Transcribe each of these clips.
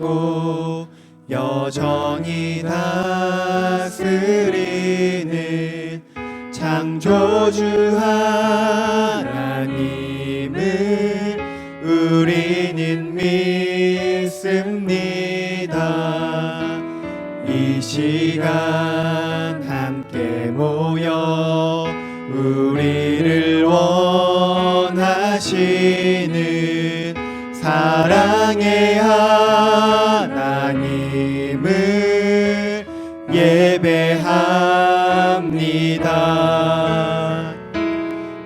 지시고 여전히 다스리는 창조주 하나님을 우리는 믿습니다. 이 시간 함께 모여 우리를 원하시는 사랑의 하나님을 예배합니다.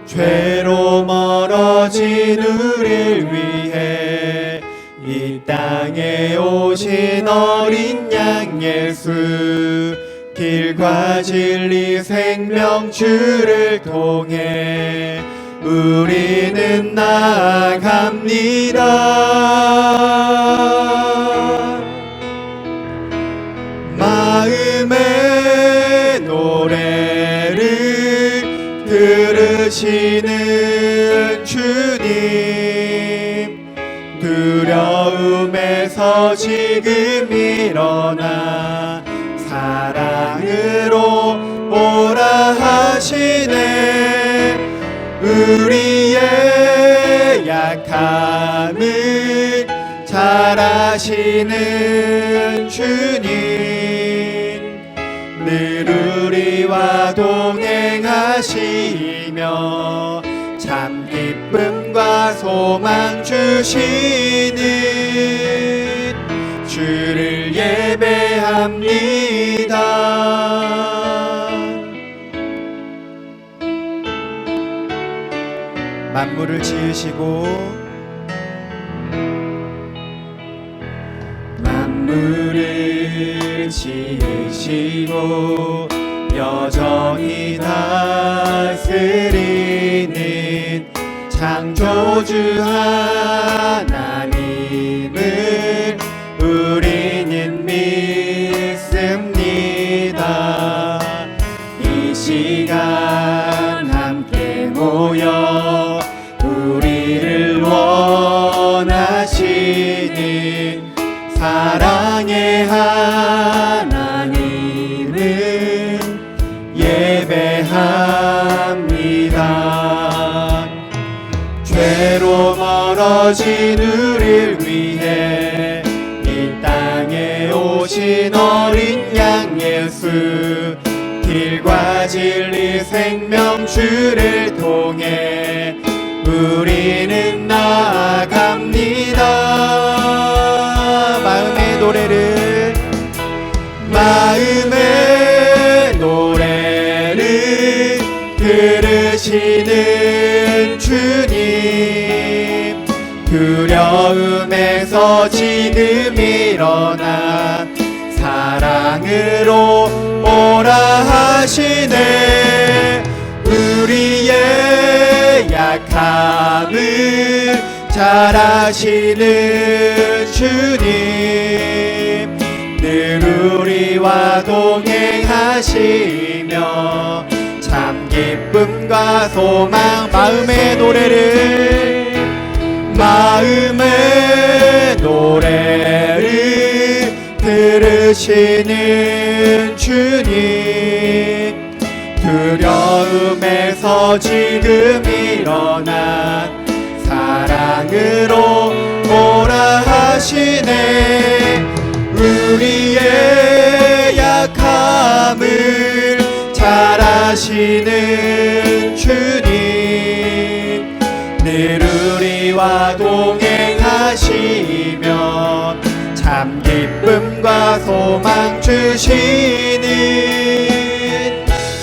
죄로 멀어진 우리를 위해 이 땅에 오신 어린 양 예수, 길과 진리 생명 주를 통해 우리는 나아갑니다. 마음의 노래를 들으시는 주님, 두려움에서 지금 일어나 사랑으로 오라 하시네. 우리의 약함을 잘 아시는 주님, 늘 우리와 동행하시며 참 기쁨과 소망 주시는 주를 예배합니다. 만물을 지으시고 여전히 다스리는 창조주 하나님을 우리는 믿습니다. 이 시간 함께 모여 우리를 원하시는 사랑의 하나님을 예배합니다. 죄로 멀어진 우리를 위해 이 땅에 오신 어린 양 예수, 길과 진리 생명 주를 통해 우리는 나아갑니다. 마음의 노래를 들으시는 주님, 두려움에서 지금 일어나 사랑으로 오라 하시네. 우리의 약함을 잘 아시는 주님, 늘 우리와 동행하시며 참 기쁨과 소망, 마음의 노래를 들으시는 주님, 두려움에서 지금 일어나 사랑으로 오라 하시네. 우리의 약함을 잘 아시는 주님, 늘 우리와 동행하시며 참 기쁨과 소망 주시는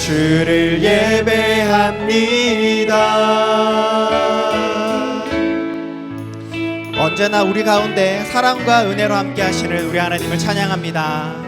주를 예배합니다. 언제나 우리 가운데 사랑과 은혜로 함께 하시는 우리 하나님을 찬양합니다.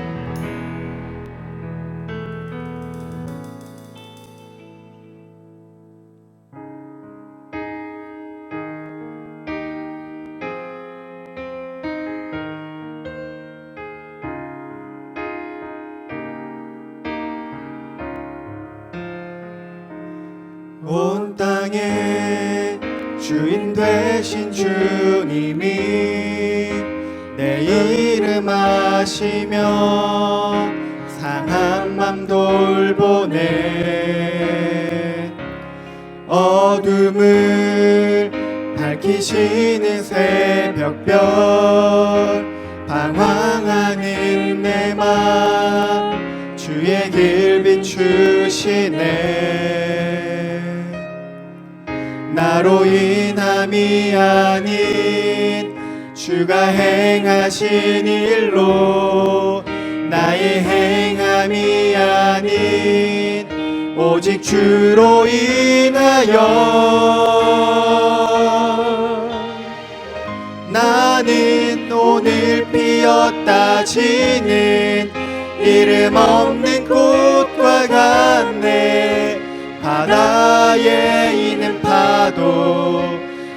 온 땅에 주인 되신 주님이 내 내 이름 아시며 상한 맘 돌보네. 어둠을 밝히시는 새벽별 방황하는 내 맘 주의 길 비추시네. 나로 인함이 아닌 주가 행하신 일로 나의 행함이 아닌 오직 주로 인하여 나는 오늘 피었다 지는 이름 없는 꽃과 같네. 바다에 있는 파도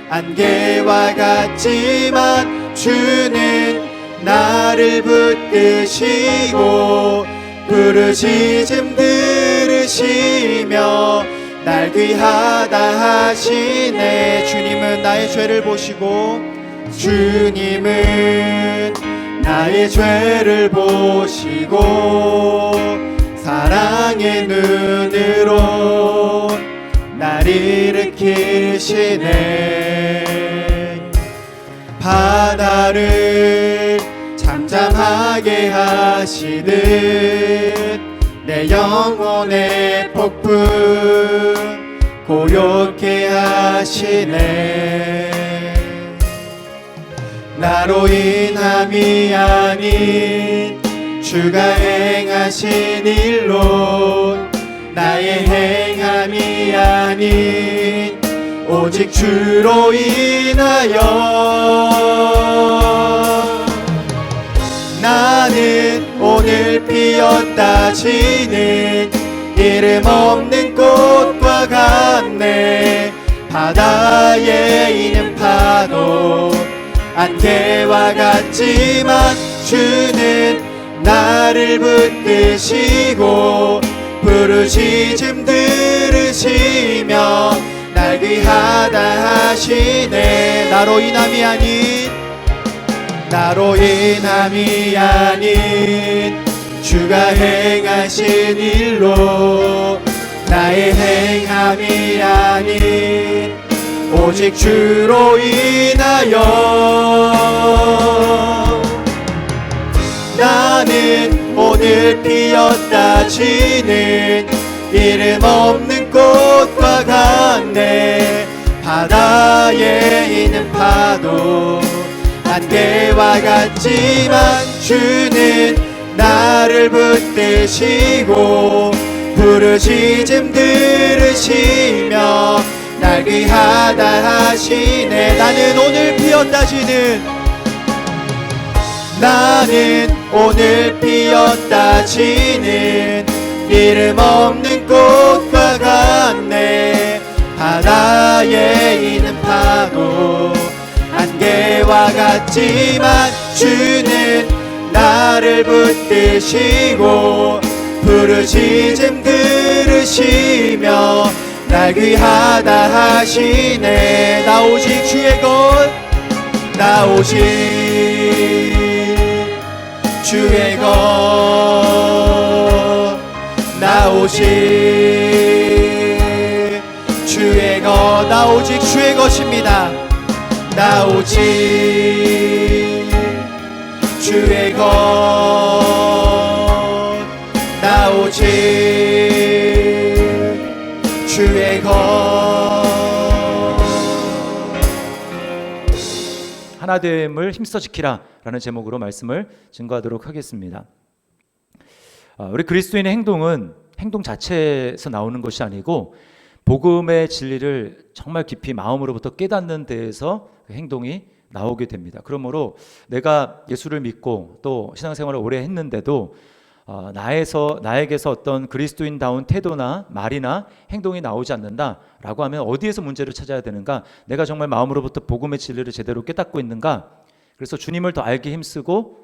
안개와 같지만 주는 나를 붙드시고 부르짖음 들으시며 날 귀하다 하시네. 주님은 나의 죄를 보시고 주님은 나의 죄를 보시고 사랑의 눈으로 날 일으키시네. 바다를 잠잠하게 하시듯 내 영혼의 폭풍 고요케 하시네. 나로 인함이 아닌 주가 행하신 일로 나의 행함이 아닌 오직 주로 인하여 나는 오늘 피었다 지는 이름 없는 꽃과 같네. 바다에 있는 파도 안개와 같지만 주는 나를 붙드시고 부르짖음 들으시며 날 귀하다 하시네. 나로 인함이 아닌 주가 행하신 일로 나의 행함이 아닌 오직 주로 인하여 나는 오늘 피었다 지는 이름 없는 꽃과 같네. 바다에 있는 파도 안개와 같지만 주는 나를 붙드시고 부르짖음 들으시며 날 귀하다 하시네. 나는 오늘 피었다 지는 이름 없는 꽃과 같네. 바다에 있는 파도 안개와 같지만 주는 나를 붙드시고 부르짖음 들으시며 날 귀하다 하시네. 나 오직 주의 것, 나 오직 주의 것, 나 오직 주의 것, 나 오직 주의 것입니다. 나 오직 주의 것, 나 오직 주의 것. 하나됨을 힘써 지키라 라는 제목으로 말씀을 증거하도록 하겠습니다. 우리 그리스도인의 행동은 행동 자체에서 나오는 것이 아니고 복음의 진리를 정말 깊이 마음으로부터 깨닫는 데에서 그 행동이 나오게 됩니다. 그러므로 내가 예수를 믿고 또 신앙생활을 오래 했는데도 나에게서 어떤 그리스도인다운 태도나 말이나 행동이 나오지 않는다라고 하면 어디에서 문제를 찾아야 되는가? 내가 정말 마음으로부터 복음의 진리를 제대로 깨닫고 있는가? 그래서 주님을 더 알기 힘쓰고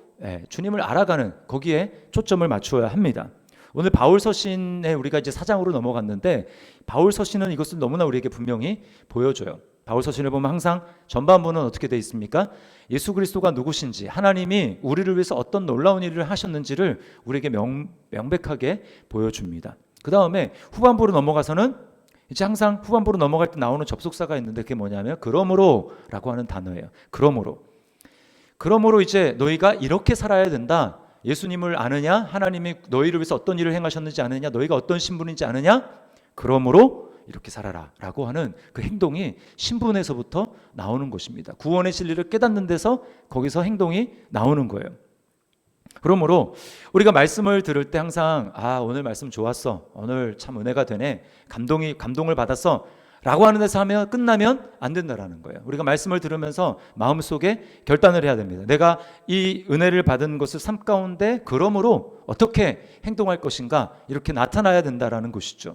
주님을 알아가는 거기에 초점을 맞추어야 합니다. 오늘 바울 서신에 우리가 이제 4장으로 넘어갔는데 바울 서신은 이것을 너무나 우리에게 분명히 보여줘요. 바울 서신을 보면 항상 전반부는 어떻게 되어 있습니까? 예수 그리스도가 누구신지, 하나님이 우리를 위해서 어떤 놀라운 일을 하셨는지를 우리에게 명백하게 보여줍니다. 그 다음에 후반부로 넘어가서는 이제 항상 후반부로 넘어갈 때 나오는 접속사가 있는데 그게 뭐냐면 그러므로 라고 하는 단어예요. 그러므로 이제 너희가 이렇게 살아야 된다. 예수님을 아느냐? 하나님이 너희를 위해서 어떤 일을 행하셨는지 아느냐? 너희가 어떤 신분인지 아느냐? 그러므로 이렇게 살아라 라고 하는 그 행동이 신분에서부터 나오는 것입니다. 구원의 진리를 깨닫는 데서 거기서 행동이 나오는 거예요. 그러므로 우리가 말씀을 들을 때 항상 오늘 말씀 좋았어, 오늘 참 은혜가 되네, 감동을 받았어 라고 하는 데서 하면 끝나면 안 된다라는 거예요. 우리가 말씀을 들으면서 마음속에 결단을 해야 됩니다. 내가 이 은혜를 받은 것을 삶 가운데 그러므로 어떻게 행동할 것인가, 이렇게 나타나야 된다라는 것이죠.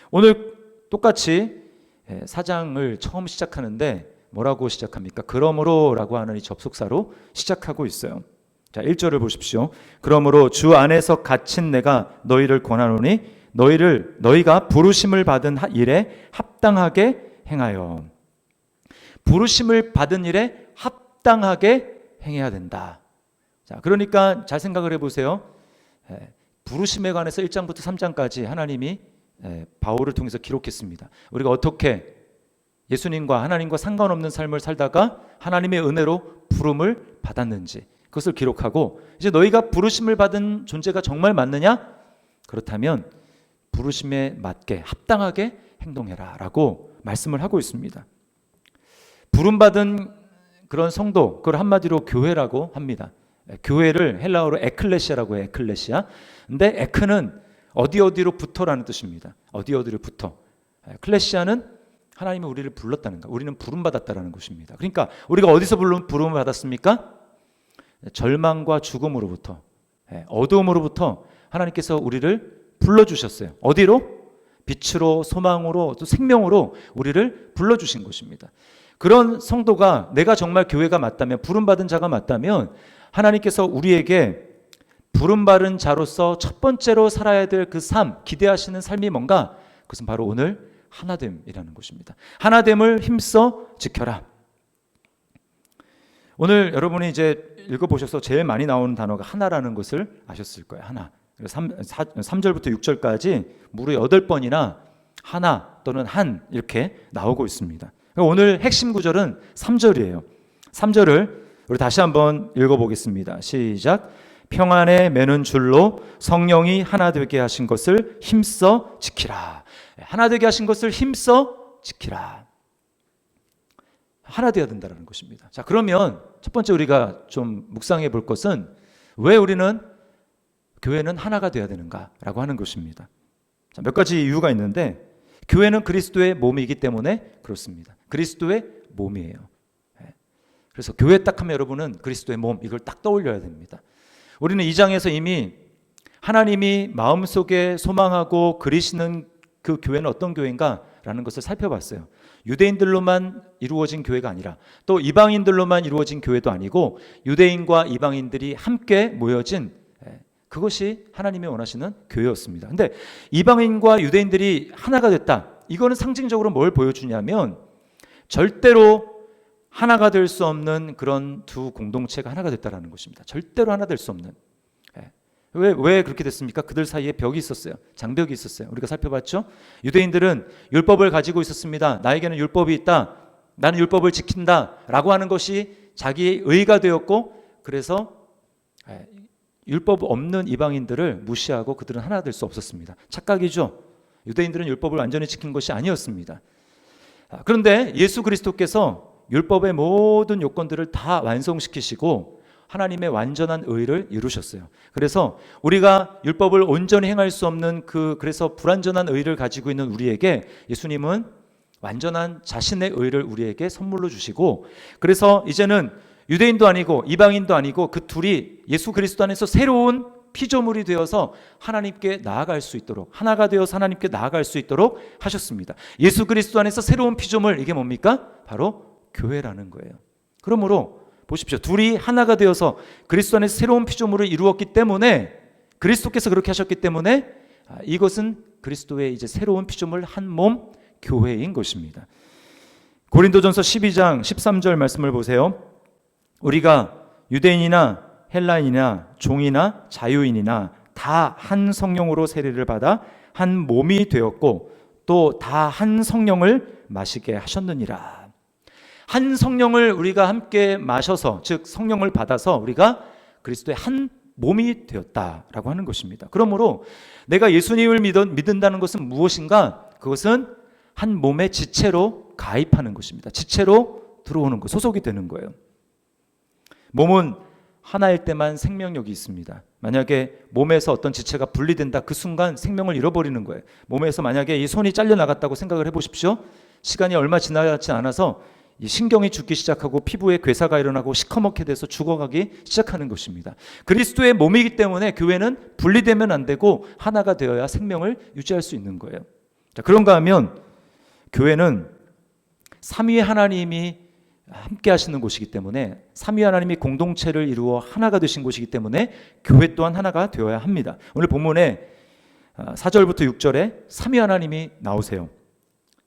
오늘 똑같이 4장을 처음 시작하는데 뭐라고 시작합니까? 그러므로 라고 하는 이 접속사로 시작하고 있어요. 자, 1절을 보십시오. 그러므로 주 안에서 갇힌 내가 너희를 권하노니 너희가 부르심을 받은 일에 합당하게 행하여. 부르심을 받은 일에 합당하게 행해야 된다. 자, 그러니까 잘 생각을 해보세요. 부르심에 관해서 1장부터 3장까지 하나님이 바울을 통해서 기록했습니다. 우리가 어떻게 예수님과 하나님과 상관없는 삶을 살다가 하나님의 은혜로 부름을 받았는지 그것을 기록하고, 이제 너희가 부르심을 받은 존재가 정말 맞느냐? 그렇다면 부르심에 맞게 합당하게 행동해라 라고 말씀을 하고 있습니다. 부름받은 그런 성도, 그걸 한마디로 교회라고 합니다. 교회를 헬라어로 에클레시아라고 해요. 에클레시아. 근데 에크는 어디로 붙어라는 뜻입니다. 어디로 붙어. 클레시아는 하나님이 우리를 불렀다는 거, 우리는 부름받았다라는 것입니다. 그러니까 우리가 어디서 부름을 받았습니까? 절망과 죽음으로부터, 어두움으로부터 하나님께서 우리를 불러주셨어요. 어디로? 빛으로, 소망으로, 또 생명으로 우리를 불러주신 것입니다. 그런 성도가, 내가 정말 교회가 맞다면, 부름받은 자가 맞다면 하나님께서 우리에게 부름받은 자로서 첫 번째로 살아야 될 그 삶, 기대하시는 삶이 뭔가? 그것은 바로 오늘 하나됨이라는 것입니다. 하나됨을 힘써 지켜라. 오늘 여러분이 이제 읽어보셔서 제일 많이 나오는 단어가 하나라는 것을 아셨을 거예요. 하나. 3절부터 6절까지 무려 8번이나 하나 또는 한 이렇게 나오고 있습니다. 오늘 핵심 구절은 3절이에요. 3절을 우리 다시 한번 읽어보겠습니다. 시작. 평안에 매는 줄로 성령이 하나 되게 하신 것을 힘써 지키라. 하나 되게 하신 것을 힘써 지키라. 하나 되어야 된다는 것입니다. 자, 그러면 첫 번째 우리가 좀 묵상해 볼 것은 왜 우리는 교회는 하나가 되어야 되는가라고 하는 것입니다. 자, 몇 가지 이유가 있는데, 교회는 그리스도의 몸이기 때문에 그렇습니다. 그리스도의 몸이에요. 그래서 교회 딱 하면 여러분은 그리스도의 몸, 이걸 딱 떠올려야 됩니다. 우리는 이 장에서 이미 하나님이 마음속에 소망하고 그리시는 그 교회는 어떤 교회인가 라는 것을 살펴봤어요. 유대인들로만 이루어진 교회가 아니라 또 이방인들로만 이루어진 교회도 아니고 유대인과 이방인들이 함께 모여진, 그것이 하나님이 원하시는 교회였습니다. 근데 이방인과 유대인들이 하나가 됐다. 이거는 상징적으로 뭘 보여주냐면 절대로 하나가 될 수 없는 그런 두 공동체가 하나가 됐다라는 것입니다. 절대로 하나 될 수 없는. 왜 그렇게 됐습니까? 그들 사이에 벽이 있었어요. 장벽이 있었어요. 우리가 살펴봤죠? 유대인들은 율법을 가지고 있었습니다. 나에게는 율법이 있다. 나는 율법을 지킨다. 라고 하는 것이 자기의 의가 되었고, 그래서 율법 없는 이방인들을 무시하고 그들은 하나 될 수 없었습니다. 착각이죠. 유대인들은 율법을 완전히 지킨 것이 아니었습니다. 그런데 예수 그리스도께서 율법의 모든 요건들을 다 완성시키시고 하나님의 완전한 의를 이루셨어요. 그래서 우리가 율법을 온전히 행할 수 없는 그래서 불완전한 의를 가지고 있는 우리에게 예수님은 완전한 자신의 의를 우리에게 선물로 주시고, 그래서 이제는 유대인도 아니고 이방인도 아니고 그 둘이 예수 그리스도 안에서 새로운 피조물이 되어서 하나님께 나아갈 수 있도록, 하나가 되어서 하나님께 나아갈 수 있도록 하셨습니다. 예수 그리스도 안에서 새로운 피조물, 이게 뭡니까? 바로 교회라는 거예요. 그러므로 보십시오. 둘이 하나가 되어서 그리스도 안에서 새로운 피조물을 이루었기 때문에, 그리스도께서 그렇게 하셨기 때문에 이것은 그리스도의 이제 새로운 피조물 한 몸 교회인 것입니다. 고린도전서 12장 13절 말씀을 보세요. 우리가 유대인이나 헬라인이나 종이나 자유인이나 다 한 성령으로 세례를 받아 한 몸이 되었고 또 다 한 성령을 마시게 하셨느니라. 한 성령을 우리가 함께 마셔서, 즉 성령을 받아서 우리가 그리스도의 한 몸이 되었다라고 하는 것입니다. 그러므로 내가 예수님을 믿는다는 것은 무엇인가? 그것은 한 몸의 지체로 가입하는 것입니다. 지체로 들어오는 것, 소속이 되는 거예요. 몸은 하나일 때만 생명력이 있습니다. 만약에 몸에서 어떤 지체가 분리된다, 그 순간 생명을 잃어버리는 거예요. 몸에서 만약에 이 손이 잘려나갔다고 생각을 해보십시오. 시간이 얼마 지나지 않아서 이 신경이 죽기 시작하고 피부에 괴사가 일어나고 시커멓게 돼서 죽어가기 시작하는 것입니다. 그리스도의 몸이기 때문에 교회는 분리되면 안 되고 하나가 되어야 생명을 유지할 수 있는 거예요. 자, 그런가 하면 교회는 삼위의 하나님이 함께 하시는 곳이기 때문에, 삼위 하나님이 공동체를 이루어 하나가 되신 곳이기 때문에 교회 또한 하나가 되어야 합니다. 오늘 본문에 4절부터 6절에 삼위 하나님이 나오세요.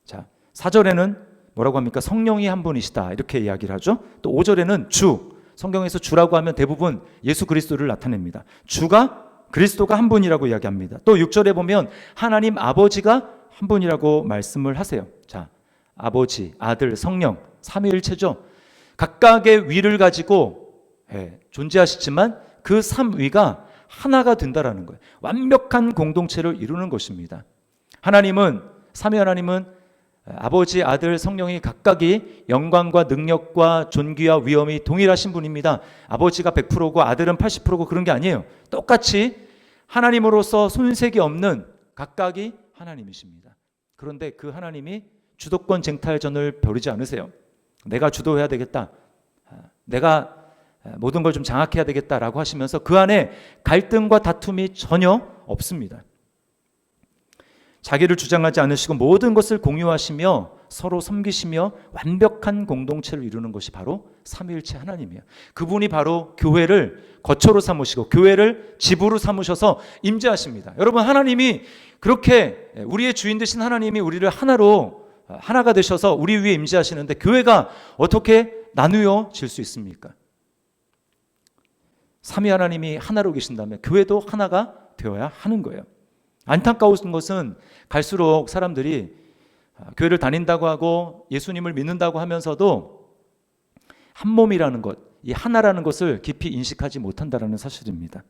자, 4절에는 뭐라고 합니까? 성령이 한 분이시다, 이렇게 이야기를 하죠. 또 5절에는 주, 성경에서 주라고 하면 대부분 예수 그리스도를 나타냅니다. 주가, 그리스도가 한 분이라고 이야기합니다. 또 6절에 보면 하나님 아버지가 한 분이라고 말씀을 하세요. 자, 아버지, 아들, 성령, 삼위일체죠. 각각의 위를 가지고 존재하시지만 그 삼위가 하나가 된다라는 거예요. 완벽한 공동체를 이루는 것입니다. 하나님은, 삼위 하나님은 아버지, 아들, 성령이 각각이 영광과 능력과 존귀와 위엄이 동일하신 분입니다. 아버지가 100%고 아들은 80%고 그런 게 아니에요. 똑같이 하나님으로서 손색이 없는 각각이 하나님이십니다. 그런데 그 하나님이 주도권 쟁탈전을 벌이지 않으세요. 내가 주도해야 되겠다, 내가 모든 걸 좀 장악해야 되겠다라고 하시면서 그 안에 갈등과 다툼이 전혀 없습니다. 자기를 주장하지 않으시고 모든 것을 공유하시며 서로 섬기시며 완벽한 공동체를 이루는 것이 바로 삼위일체 하나님이에요. 그분이 바로 교회를 거처로 삼으시고 교회를 집으로 삼으셔서 임재하십니다. 여러분, 하나님이 그렇게, 우리의 주인 되신 하나님이 우리를 하나가 되셔서 우리 위에 임재하시는데 교회가 어떻게 나누어질 수 있습니까? 삼위 하나님이 하나로 계신다면 교회도 하나가 되어야 하는 거예요. 안타까운 것은 갈수록 사람들이 교회를 다닌다고 하고 예수님을 믿는다고 하면서도 한 몸이라는 것, 이 하나라는 것을 깊이 인식하지 못한다는 사실입니다.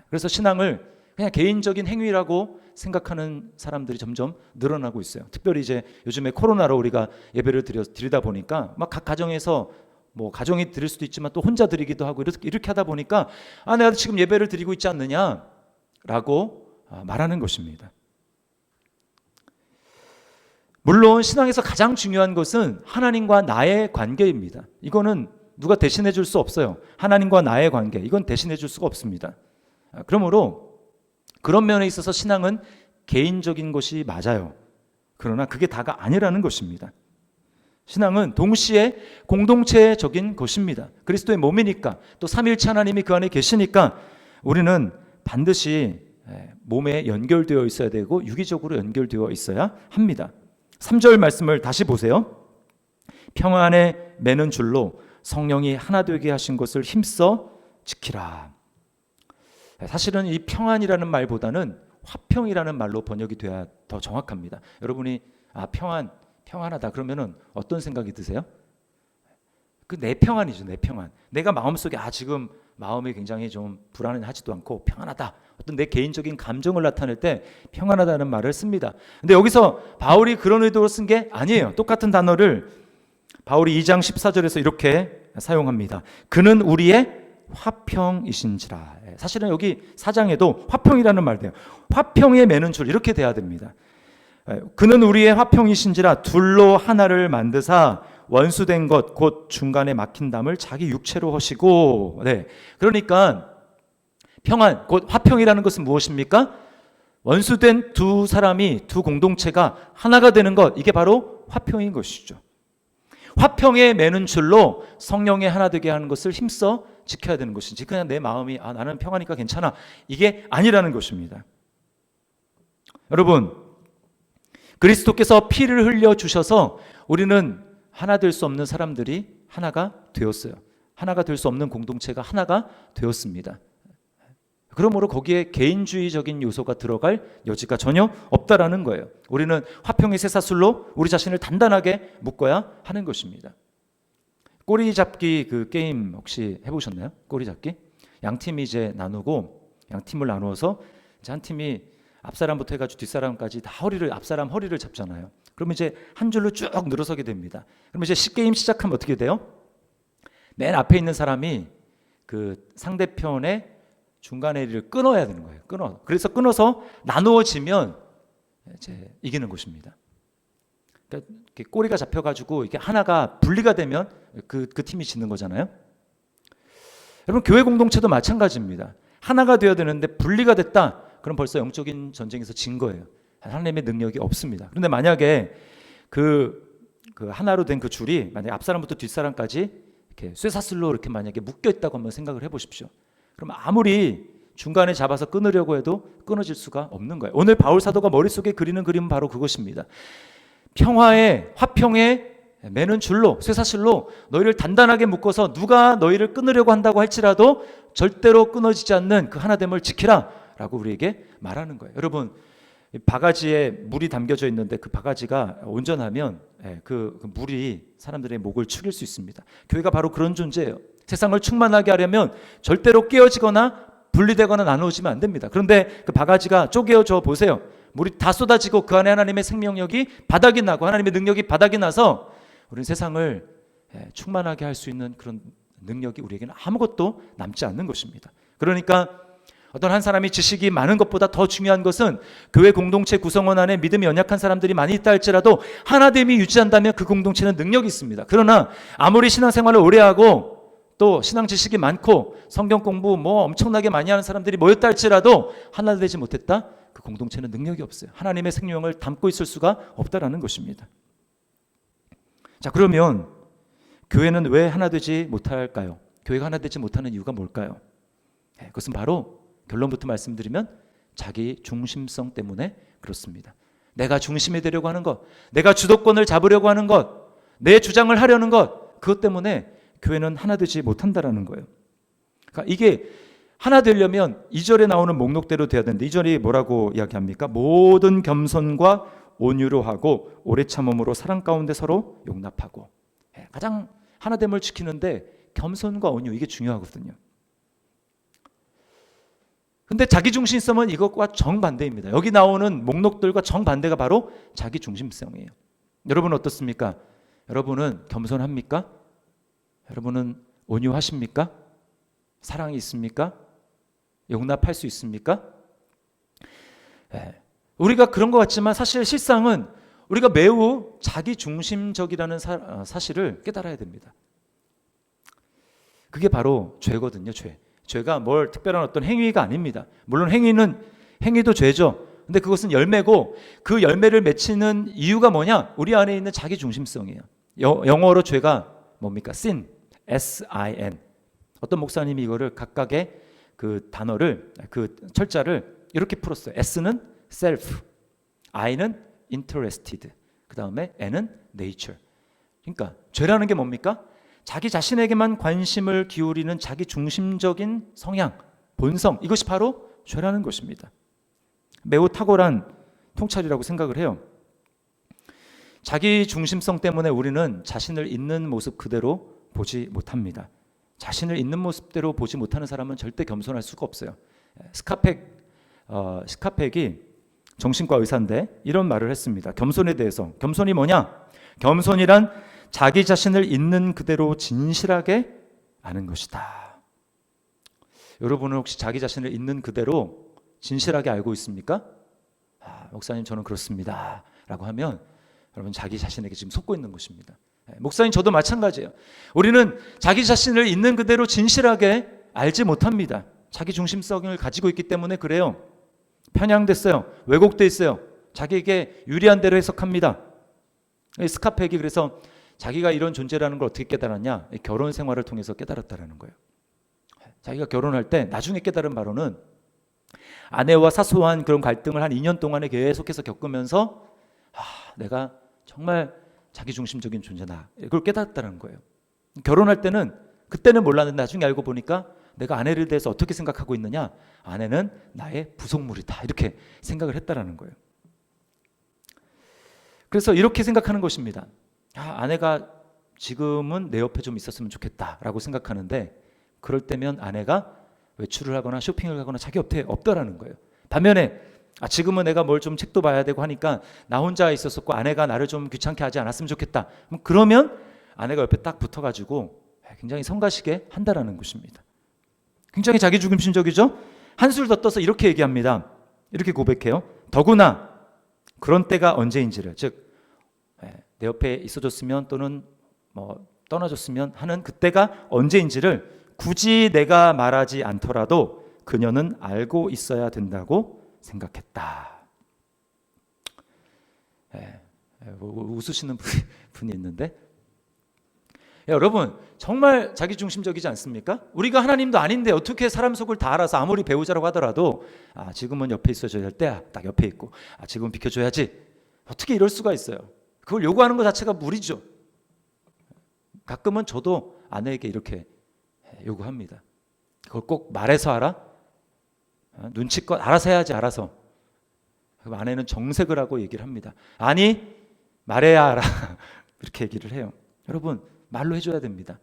그래서 신앙을 그냥 개인적인 행위라고 생각하는 사람들이 점점 늘어나고 있어요. 특별히 이제 요즘에 코로나로 우리가 예배를 드리다 보니까 막 각 가정에서 뭐 가정이 드릴 수도 있지만 또 혼자 드리기도 하고 이렇게 하다 보니까 내가 지금 예배를 드리고 있지 않느냐라고 말하는 것입니다. 물론 신앙에서 가장 중요한 것은 하나님과 나의 관계입니다. 이거는 누가 대신해 줄 수 없어요. 하나님과 나의 관계, 이건 대신해 줄 수가 없습니다. 그러므로 그런 면에 있어서 신앙은 개인적인 것이 맞아요. 그러나 그게 다가 아니라는 것입니다. 신앙은 동시에 공동체적인 것입니다. 그리스도의 몸이니까, 또 삼위일체 하나님이 그 안에 계시니까 우리는 반드시 몸에 연결되어 있어야 되고 유기적으로 연결되어 있어야 합니다. 3절 말씀을 다시 보세요. 평안에 매는 줄로 성령이 하나 되게 하신 것을 힘써 지키라. 사실은 이 평안이라는 말보다는 화평이라는 말로 번역이 돼야 더 정확합니다. 여러분이 평안하다 그러면은 어떤 생각이 드세요? 그 내 평안이죠. 내 평안. 내가 마음속에 지금 마음이 굉장히 좀 불안하지도 않고 평안하다, 어떤 내 개인적인 감정을 나타낼 때 평안하다는 말을 씁니다. 근데 여기서 바울이 그런 의도로 쓴 게 아니에요. 똑같은 단어를 바울이 2장 14절에서 이렇게 사용합니다. 그는 우리의 화평이신지라. 사실은 여기 4장에도 화평이라는 말 돼요. 화평에 매는 줄, 이렇게 돼야 됩니다. 그는 우리의 화평이신지라 둘로 하나를 만드사 원수된 것 곧 중간에 막힌 담을 자기 육체로 하시고. 그러니까 평안, 곧 화평이라는 것은 무엇입니까? 원수된 두 사람이, 두 공동체가 하나가 되는 것, 이게 바로 화평인 것이죠. 화평에 매는 줄로 성령의 하나 되게 하는 것을 힘써 지켜야 되는 것이지, 그냥 내 마음이 나는 평안이니까 괜찮아, 이게 아니라는 것입니다. 여러분, 그리스도께서 피를 흘려 주셔서 우리는 하나 될 수 없는 사람들이 하나가 되었어요. 하나가 될 수 없는 공동체가 하나가 되었습니다. 그러므로 거기에 개인주의적인 요소가 들어갈 여지가 전혀 없다라는 거예요. 우리는 화평의 쇠사슬로 우리 자신을 단단하게 묶어야 하는 것입니다. 꼬리 잡기 그 게임 혹시 해보셨나요? 꼬리 잡기? 양 팀이 이제 나누고 양 팀을 나누어서 이제 한 팀이 앞사람부터 해가지고 뒷사람까지 다 앞사람 허리를 잡잖아요. 그러면 이제 한 줄로 쭉 늘어서게 됩니다. 그러면 이제 게임 시작하면 어떻게 돼요? 맨 앞에 있는 사람이 그 상대편의 중간에 이를 끊어야 되는 거예요. 그래서 끊어서 나누어지면 이제 이기는 것입니다. 그러니까 이렇게 꼬리가 잡혀가지고 이게 하나가 분리가 되면 그 팀이 지는 거잖아요. 여러분 교회 공동체도 마찬가지입니다. 하나가 되어야 되는데 분리가 됐다. 그럼 벌써 영적인 전쟁에서 진 거예요. 하나님의 능력이 없습니다. 그런데 만약에 그 하나로 된 그 줄이 만약 앞사람부터 뒷사람까지 이렇게 쇠사슬로 이렇게 만약에 묶여 있다고 한번 생각을 해보십시오. 그럼 아무리 중간에 잡아서 끊으려고 해도 끊어질 수가 없는 거예요. 오늘 바울 사도가 머릿속에 그리는 그림은 바로 그것입니다. 화평에 매는 줄로, 쇠사슬로 너희를 단단하게 묶어서 누가 너희를 끊으려고 한다고 할지라도 절대로 끊어지지 않는 그 하나됨을 지키라 라고 우리에게 말하는 거예요. 여러분, 바가지에 물이 담겨져 있는데 그 바가지가 온전하면 그 물이 사람들의 목을 축일 수 있습니다. 교회가 바로 그런 존재예요. 세상을 충만하게 하려면 절대로 깨어지거나 분리되거나 나누어지면 안 됩니다. 그런데 그 바가지가 쪼개어져 보세요. 물이 다 쏟아지고 그 안에 하나님의 생명력이 바닥이 나고 하나님의 능력이 바닥이 나서 우리는 세상을 충만하게 할 수 있는 그런 능력이 우리에게는 아무것도 남지 않는 것입니다. 그러니까 어떤 한 사람이 지식이 많은 것보다 더 중요한 것은 교회 공동체 구성원 안에 믿음이 연약한 사람들이 많이 있다 할지라도 하나됨이 유지한다면 그 공동체는 능력이 있습니다. 그러나 아무리 신앙생활을 오래 하고 또 신앙 지식이 많고 성경 공부 엄청나게 많이 하는 사람들이 모였다 할지라도 하나 되지 못했다? 그 공동체는 능력이 없어요. 하나님의 생명을 담고 있을 수가 없다라는 것입니다. 자, 그러면 교회는 왜 하나 되지 못할까요? 교회가 하나 되지 못하는 이유가 뭘까요? 그것은 바로 결론부터 말씀드리면 자기 중심성 때문에 그렇습니다. 내가 중심이 되려고 하는 것, 내가 주도권을 잡으려고 하는 것, 내 주장을 하려는 것, 그것 때문에 교회는 하나 되지 못한다라는 거예요. 그러니까 이게 하나 되려면 2절에 나오는 목록대로 돼야 되는데 2절이 뭐라고 이야기합니까? 모든 겸손과 온유로 하고 오래 참음으로 사랑 가운데 서로 용납하고. 가장 하나됨을 지키는데 겸손과 온유, 이게 중요하거든요. 근데 자기중심성은 이것과 정반대입니다. 여기 나오는 목록들과 정반대가 바로 자기중심성이에요. 여러분 어떻습니까? 여러분은 겸손합니까? 여러분은 온유하십니까? 사랑이 있습니까? 용납할 수 있습니까? 우리가 그런 것 같지만 사실 실상은 우리가 매우 자기중심적이라는 사실을 깨달아야 됩니다. 그게 바로 죄거든요. 죄가 뭘 특별한 어떤 행위가 아닙니다. 물론 행위도 죄죠. 근데 그것은 열매고 그 열매를 맺히는 이유가 뭐냐? 우리 안에 있는 자기중심성이에요. 영어로 죄가 뭡니까? sin, S-I-N. 어떤 목사님이 이거를 각각의 그 단어를, 그 철자를 이렇게 풀었어요. S는 self, I는 interested, 그 다음에 N은 nature. 그러니까 죄라는 게 뭡니까? 자기 자신에게만 관심을 기울이는 자기 중심적인 성향, 본성, 이것이 바로 죄라는 것입니다. 매우 탁월한 통찰이라고 생각을 해요. 자기 중심성 때문에 우리는 자신을 있는 모습 그대로 보지 못합니다. 자신을 있는 모습대로 보지 못하는 사람은 절대 겸손할 수가 없어요. 스카펙이 정신과 의사인데 이런 말을 했습니다. 겸손에 대해서. 겸손이 뭐냐? 겸손이란 자기 자신을 있는 그대로 진실하게 아는 것이다. 여러분은 혹시 자기 자신을 있는 그대로 진실하게 알고 있습니까? 목사님 저는 그렇습니다 라고 하면 여러분 자기 자신에게 지금 속고 있는 것입니다. 목사님 저도 마찬가지예요. 우리는 자기 자신을 있는 그대로 진실하게 알지 못합니다. 자기 중심성을 가지고 있기 때문에 그래요. 편향됐어요. 왜곡돼 있어요. 자기에게 유리한 대로 해석합니다. 스카펙이 그래서 자기가 이런 존재라는 걸 어떻게 깨달았냐? 결혼 생활을 통해서 깨달았다라는 거예요. 자기가 결혼할 때 나중에 깨달은 바로는 아내와 사소한 그런 갈등을 한 2년 동안에 계속해서 겪으면서 내가 정말 자기중심적인 존재다. 이걸 깨닫다는 거예요. 결혼할 때는 그때는 몰랐는데 나중에 알고 보니까 내가 아내를 대해서 어떻게 생각하고 있느냐, 아내는 나의 부속물이다, 이렇게 생각을 했다라는 거예요. 그래서 이렇게 생각하는 것입니다. 아내가 지금은 내 옆에 좀 있었으면 좋겠다라고 생각하는데, 그럴 때면 아내가 외출을 하거나 쇼핑을 가거나 자기 옆에 없다라는 거예요. 반면에 지금은 내가 뭘 좀 책도 봐야 되고 하니까 나 혼자 있었었고 아내가 나를 좀 귀찮게 하지 않았으면 좋겠다. 그러면 아내가 옆에 딱 붙어가지고 굉장히 성가시게 한다라는 것입니다. 굉장히 자기중심적이죠. 한술 더 떠서 이렇게 얘기합니다. 이렇게 고백해요. 더구나 그런 때가 언제인지를, 즉 내 옆에 있어줬으면 또는 뭐 떠나줬으면 하는 그때가 언제인지를 굳이 내가 말하지 않더라도 그녀는 알고 있어야 된다고 생각했다. 웃으시는 분이 있는데, 여러분 정말 자기중심적이지 않습니까? 우리가 하나님도 아닌데 어떻게 사람 속을 다 알아서, 아무리 배우자라고 하더라도 지금은 옆에 있어줘야 할 때야 딱 옆에 있고, 지금은 비켜줘야지, 어떻게 이럴 수가 있어요? 그걸 요구하는 것 자체가 무리죠. 가끔은 저도 아내에게 이렇게 요구합니다. 그걸 꼭 말해서 하라? 눈치껏 알아서 해야지, 알아서. 그럼 아내는 정색을 하고 얘기를 합니다. 아니, 말해야 알아. 이렇게 얘기를 해요. 여러분, 말로 해줘야 됩니다.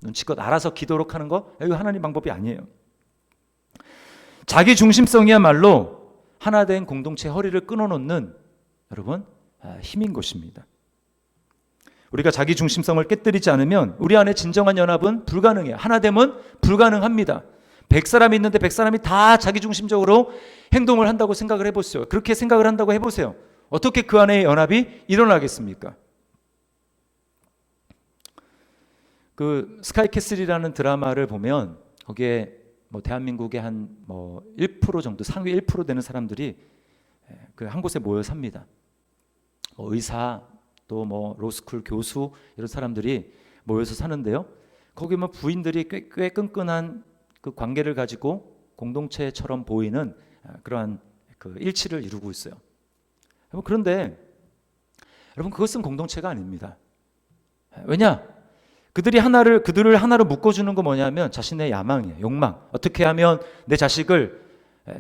눈치껏 알아서 기도록 하는 거, 이거 하나님 방법이 아니에요. 자기중심성이야말로 하나된 공동체의 허리를 끊어놓는, 여러분, 힘인 것입니다. 우리가 자기중심성을 깨뜨리지 않으면 우리 안에 진정한 연합은 불가능해요. 하나됨은 불가능합니다. 100사람이 있는데 100사람이 다 자기중심적으로 행동을 한다고 생각을 해보세요. 그렇게 생각을 한다고 해보세요. 어떻게 그 안에 연합이 일어나겠습니까? 그 스카이캐슬이라는 드라마를 보면 거기에 뭐 대한민국의 한 1% 정도, 상위 1% 되는 사람들이 그 한 곳에 모여 삽니다. 의사, 또 로스쿨 교수, 이런 사람들이 모여서 사는데요. 거기 부인들이 꽤 끈끈한 그 관계를 가지고 공동체처럼 보이는 그러한 그 일치를 이루고 있어요. 그런데 여러분, 그것은 공동체가 아닙니다. 왜냐? 그들을 하나로 묶어주는 거 뭐냐면 자신의 야망이에요. 욕망. 어떻게 하면 내 자식을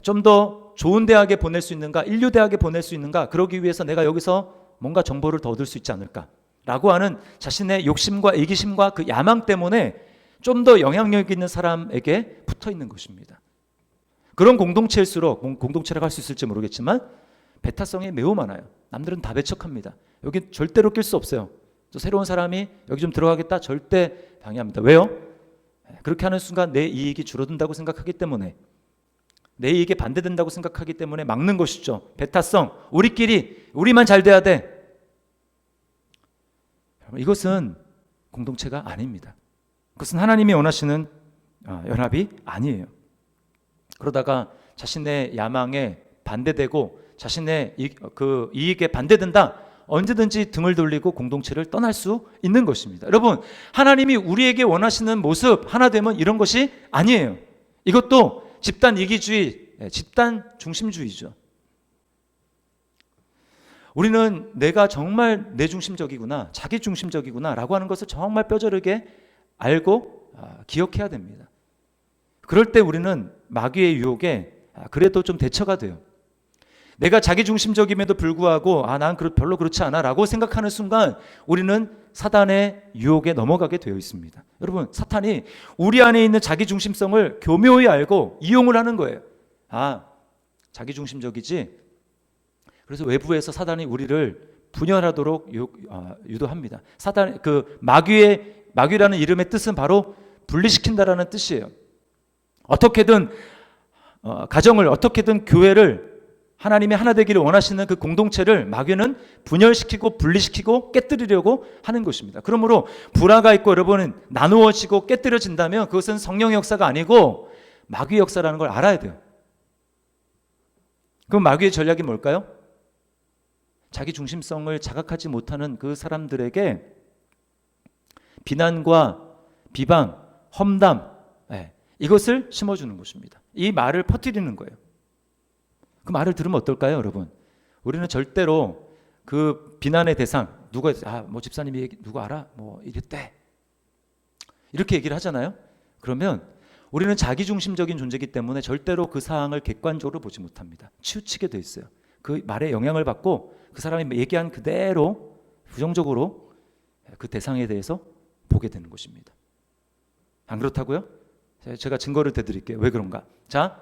좀 더 좋은 대학에 보낼 수 있는가, 인류 대학에 보낼 수 있는가, 그러기 위해서 내가 여기서 뭔가 정보를 더 얻을 수 있지 않을까라고 하는 자신의 욕심과 이기심과 그 야망 때문에 좀 더 영향력 있는 사람에게 붙어 있는 것입니다. 그런 공동체일수록, 공동체라고 할 수 있을지 모르겠지만 배타성이 매우 많아요. 남들은 다 배척합니다. 여기 절대로 낄 수 없어요. 또 새로운 사람이 여기 좀 들어가겠다, 절대 방해합니다. 왜요? 그렇게 하는 순간 내 이익이 줄어든다고 생각하기 때문에, 내 이익에 반대된다고 생각하기 때문에 막는 것이죠. 배타성, 우리만 잘 돼야 돼. 이것은 공동체가 아닙니다. 그것은 하나님이 원하시는 연합이 아니에요. 그러다가 자신의 야망에 반대되고 자신의 그 이익에 반대된다, 언제든지 등을 돌리고 공동체를 떠날 수 있는 것입니다. 여러분, 하나님이 우리에게 원하시는 모습, 하나됨은 이런 것이 아니에요. 이것도 집단 이기주의, 집단 중심주의죠. 우리는 내가 정말 내 중심적이구나, 자기 중심적이구나 라고 하는 것을 정말 뼈저리게 알고 기억해야 됩니다. 그럴 때 우리는 마귀의 유혹에 그래도 좀 대처가 돼요. 내가 자기중심적임에도 불구하고 난 별로 그렇지 않아 라고 생각하는 순간 우리는 사단의 유혹에 넘어가게 되어 있습니다. 여러분, 사탄이 우리 안에 있는 자기중심성을 교묘히 알고 이용을 하는 거예요. 자기중심적이지? 그래서 외부에서 사단이 우리를 분열하도록 유도합니다. 사단, 마귀라는 이름의 뜻은 바로 분리시킨다라는 뜻이에요. 어떻게든 가정을, 어떻게든 교회를, 하나님의 하나 되기를 원하시는 그 공동체를 마귀는 분열시키고 분리시키고 깨뜨리려고 하는 것입니다. 그러므로 불화가 있고 여러분은 나누어지고 깨뜨려진다면 그것은 성령의 역사가 아니고 마귀의 역사라는 걸 알아야 돼요. 그럼 마귀의 전략이 뭘까요? 자기 중심성을 자각하지 못하는 그 사람들에게 비난과 비방, 험담, 이것을 심어주는 것입니다. 이 말을 퍼뜨리는 거예요. 그 말을 들으면 어떨까요, 여러분? 우리는 절대로 그 비난의 대상, 누가 뭐 집사님이 누구 알아? 뭐 이랬대. 이렇게 얘기를 하잖아요. 그러면 우리는 자기중심적인 존재이기 때문에 절대로 그 사항을 객관적으로 보지 못합니다. 치우치게 돼 있어요. 그 말에 영향을 받고 그 사람이 얘기한 그대로 부정적으로 그 대상에 대해서 보게 되는 것입니다. 안 그렇다고요? 제가 증거를 대드릴게요. 왜 그런가? 자,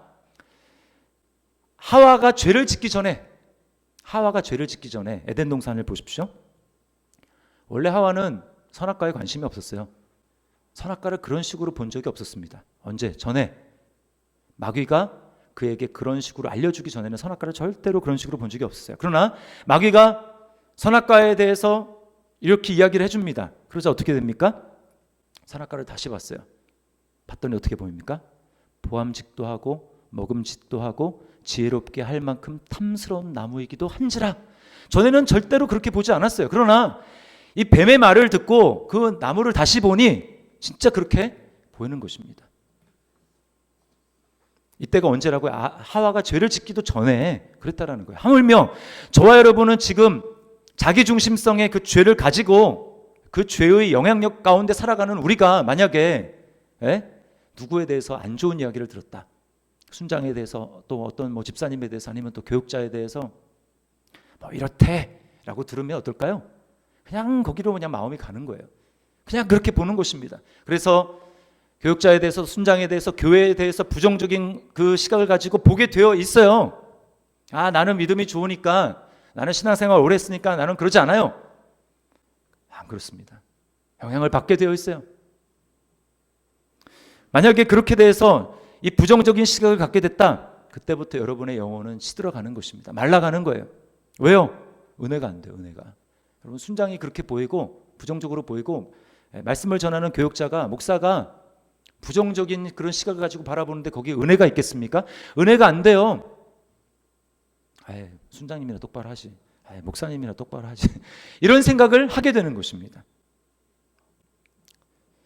하와가 죄를 짓기 전에 에덴 동산을 보십시오. 원래 하와는 선악과에 관심이 없었어요. 선악과를 그런 식으로 본 적이 없었습니다. 언제? 전에 마귀가 그에게 그런 식으로 알려주기 전에는 선악과를 절대로 그런 식으로 본 적이 없었어요. 그러나 마귀가 선악과에 대해서 이렇게 이야기를 해줍니다. 그러자 어떻게 됩니까? 선악과를 다시 봤어요. 봤더니 어떻게 보입니까? 보암직도 하고 먹음직도 하고 지혜롭게 할 만큼 탐스러운 나무이기도 한지라. 전에는 절대로 그렇게 보지 않았어요. 그러나 이 뱀의 말을 듣고 그 나무를 다시 보니 진짜 그렇게 보이는 것입니다. 이때가 언제라고요? 하와가 죄를 짓기도 전에 그랬다라는 거예요. 하물며 저와 여러분은 지금 자기중심성의 그 죄를 가지고 그 죄의 영향력 가운데 살아가는 우리가 만약에 누구에 대해서 안 좋은 이야기를 들었다. 순장에 대해서 또 어떤 뭐 집사님에 대해서 아니면 또 교육자에 대해서 뭐 이렇대 라고 들으면 어떨까요? 그냥 거기로 그냥 마음이 가는 거예요. 그냥 그렇게 보는 것입니다. 그래서 교육자에 대해서 순장에 대해서 교회에 대해서 부정적인 그 시각을 가지고 보게 되어 있어요. 나는 믿음이 좋으니까 나는 신앙생활 오래 했으니까 나는 그러지 않아요. 안 그렇습니다. 영향을 받게 되어 있어요. 만약에 그렇게 돼서 이 부정적인 시각을 갖게 됐다. 그때부터 여러분의 영혼은 시들어가는 것입니다. 말라가는 거예요. 왜요? 은혜가 안 돼요. 은혜가. 여러분 순장이 그렇게 보이고 부정적으로 보이고 말씀을 전하는 교육자가 목사가 부정적인 그런 시각을 가지고 바라보는데 거기에 은혜가 있겠습니까? 은혜가 안 돼요. 순장님이나 똑바로 하지. 목사님이나 똑바로 하지. 이런 생각을 하게 되는 것입니다.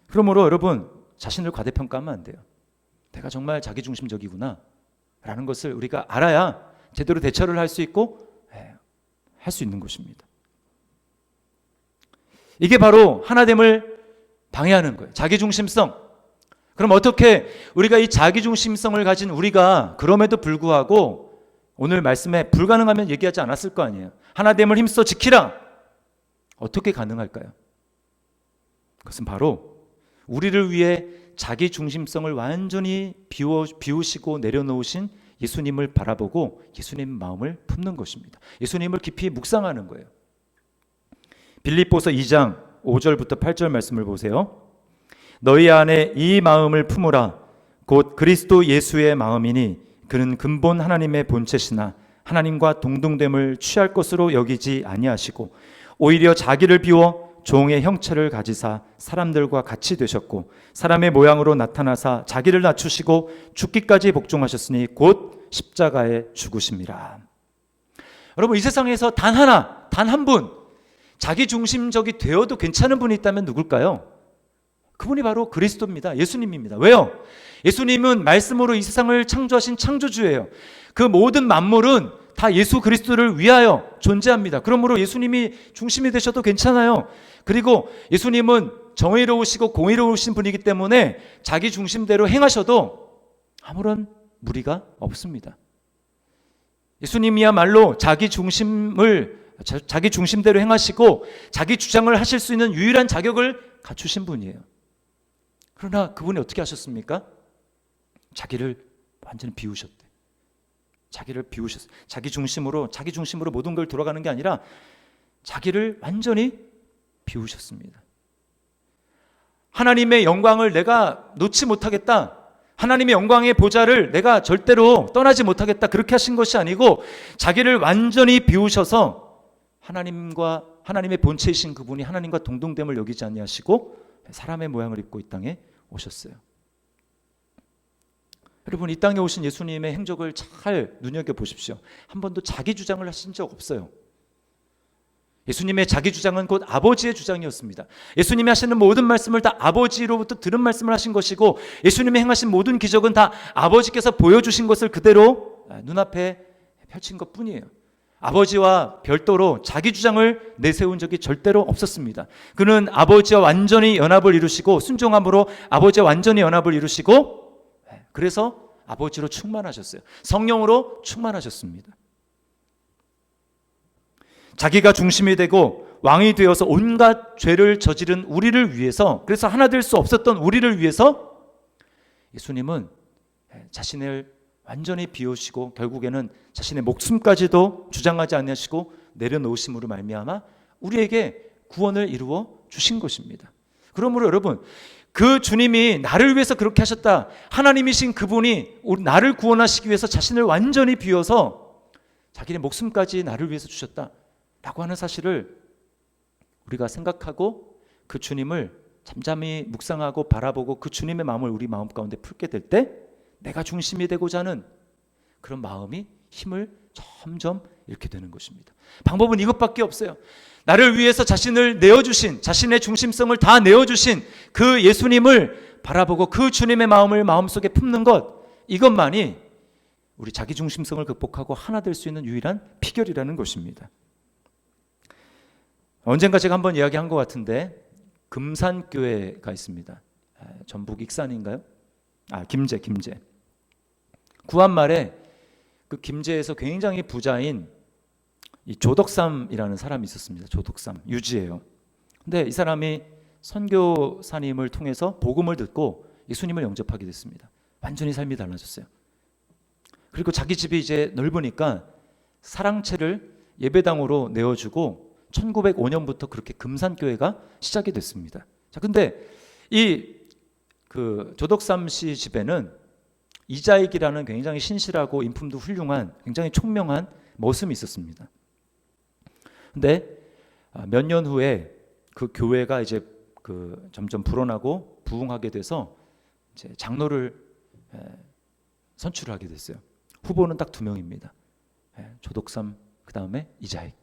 그러므로 여러분 자신을 과대평가하면 안 돼요. 내가 정말 자기중심적이구나 라는 것을 우리가 알아야 제대로 대처를 할 수 있고 할 수 있는 것입니다. 이게 바로 하나됨을 방해하는 거예요. 자기중심성. 그럼 어떻게 우리가 이 자기중심성을 가진 우리가 그럼에도 불구하고 오늘 말씀에 불가능하면 얘기하지 않았을 거 아니에요. 하나됨을 힘써 지키라. 어떻게 가능할까요? 그것은 바로 우리를 위해 자기중심성을 완전히 비우시고 내려놓으신 예수님을 바라보고 예수님 마음을 품는 것입니다. 예수님을 깊이 묵상하는 거예요. 빌립보서 2장 5절부터 8절 말씀을 보세요. 너희 안에 이 마음을 품으라. 곧 그리스도 예수의 마음이니 그는 근본 하나님의 본체시나 하나님과 동등됨을 취할 것으로 여기지 아니하시고 오히려 자기를 비워 종의 형체를 가지사 사람들과 같이 되셨고 사람의 모양으로 나타나사 자기를 낮추시고 죽기까지 복종하셨으니 곧 십자가에 죽으심이라. 여러분 이 세상에서 단 한 분 자기중심적이 되어도 괜찮은 분이 있다면 누굴까요? 그분이 바로 그리스도입니다. 예수님입니다. 왜요? 예수님은 말씀으로 이 세상을 창조하신 창조주예요. 그 모든 만물은 다 예수 그리스도를 위하여 존재합니다. 그러므로 예수님이 중심이 되셔도 괜찮아요. 그리고 예수님은 정의로우시고 공의로우신 분이기 때문에 자기 중심대로 행하셔도 아무런 무리가 없습니다. 예수님이야말로 자기 중심대로 행하시고 자기 주장을 하실 수 있는 유일한 자격을 갖추신 분이에요. 그러나 그분이 어떻게 하셨습니까? 자기를 완전히 비우셨대. 자기를 비우셨어요. 자기 중심으로 모든 걸 돌아가는 게 아니라 자기를 완전히 비우셨습니다. 하나님의 영광을 내가 놓지 못하겠다. 하나님의 영광의 보좌를 내가 절대로 떠나지 못하겠다. 그렇게 하신 것이 아니고 자기를 완전히 비우셔서 하나님의 본체이신 그분이 하나님과 동등됨을 여기지 아니하시고 사람의 모양을 입고 이 땅에 오셨어요. 여러분 이 땅에 오신 예수님의 행적을 잘 눈여겨보십시오. 한 번도 자기 주장을 하신 적 없어요. 예수님의 자기 주장은 곧 아버지의 주장이었습니다. 예수님이 하시는 모든 말씀을 다 아버지로부터 들은 말씀을 하신 것이고 예수님이 행하신 모든 기적은 다 아버지께서 보여주신 것을 그대로 눈앞에 펼친 것뿐이에요. 아버지와 별도로 자기 주장을 내세운 적이 절대로 없었습니다. 그는 아버지와 완전히 연합을 이루시고 순종함으로 아버지와 완전히 연합을 이루시고 그래서 아버지로 충만하셨어요. 성령으로 충만하셨습니다. 자기가 중심이 되고 왕이 되어서 온갖 죄를 저지른 우리를 위해서, 그래서 하나 될 수 없었던 우리를 위해서 예수님은 자신을 완전히 비우시고 결국에는 자신의 목숨까지도 주장하지 않으시고 내려놓으심으로 말미암아 우리에게 구원을 이루어 주신 것입니다. 그러므로 여러분, 그 주님이 나를 위해서 그렇게 하셨다, 하나님이신 그분이 나를 구원하시기 위해서 자신을 완전히 비워서 자기의 목숨까지 나를 위해서 주셨다 라고 하는 사실을 우리가 생각하고 그 주님을 잠잠히 묵상하고 바라보고 그 주님의 마음을 우리 마음 가운데 품게 될 때 내가 중심이 되고자 하는 그런 마음이 힘을 점점 잃게 되는 것입니다. 방법은 이것밖에 없어요. 나를 위해서 자신을 내어주신, 자신의 중심성을 다 내어주신 그 예수님을 바라보고 그 주님의 마음을 마음속에 품는 것, 이것만이 우리 자기 중심성을 극복하고 하나 될 수 있는 유일한 비결이라는 것입니다. 언젠가 제가 한번 이야기한 것 같은데 금산교회가 있습니다. 전북 익산인가요? 김제. 구한말에 그 김제에서 굉장히 부자인 이 조덕삼이라는 사람이 있었습니다. 조덕삼, 유지예요. 근데 이 사람이 선교사님을 통해서 복음을 듣고 예수님을 영접하게 됐습니다. 완전히 삶이 달라졌어요. 그리고 자기 집이 이제 넓으니까 사랑채를 예배당으로 내어주고 1905년부터 그렇게 금산교회가 시작이 됐습니다. 자, 근데 그 조덕삼 씨 집에는 이자익이라는 굉장히 신실하고 인품도 훌륭한 굉장히 총명한 머슴이 있었습니다. 근데 몇 년 후에 그 교회가 이제 그 점점 불어나고 부흥하게 돼서 이제 장로를 선출하게 됐어요. 후보는 딱 2명입니다. 조덕삼, 그 다음에 이자익.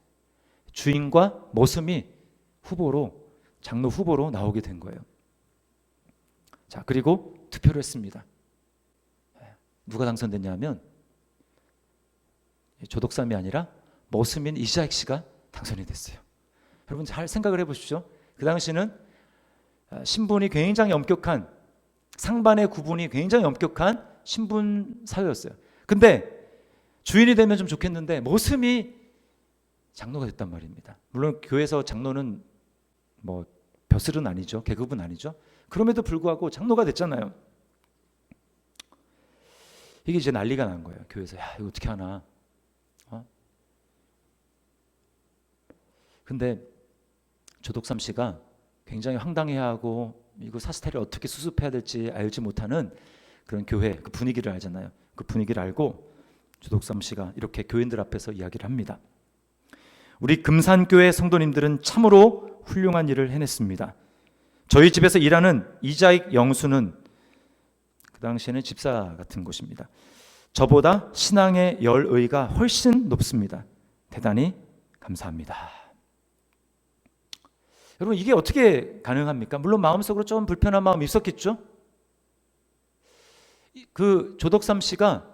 주인과 머슴이 장로 후보로 나오게 된 거예요. 자, 그리고 투표를 했습니다. 누가 당선됐냐면 조덕삼이 아니라 머슴인 이자익 씨가 당선이 됐어요. 여러분 잘 생각을 해보십시오. 그 당시는 신분이 굉장히 엄격한, 상반의 구분이 굉장히 엄격한 신분 사회였어요. 근데 주인이 되면 좀 좋겠는데 머슴이 장로가 됐단 말입니다. 물론 교회에서 장로는 뭐 벼슬은 아니죠. 계급은 아니죠. 그럼에도 불구하고 장로가 됐잖아요. 이게 이제 난리가 난 거예요. 교회에서 이거 어떻게 하나. 근데 조덕삼 씨가 굉장히 황당해하고 이거 사스테를 어떻게 수습해야 될지 알지 못하는 그런 교회 그 분위기를 알잖아요. 그 분위기를 알고 조덕삼 씨가 이렇게 교인들 앞에서 이야기를 합니다. 우리 금산교회 성도님들은 참으로 훌륭한 일을 해냈습니다. 저희 집에서 일하는 이자익 영수는 그 당시에는 집사 같은 곳입니다. 저보다 신앙의 열의가 훨씬 높습니다. 대단히 감사합니다. 여러분 이게 어떻게 가능합니까? 물론 마음속으로 좀 불편한 마음이 있었겠죠. 그 조덕삼 씨가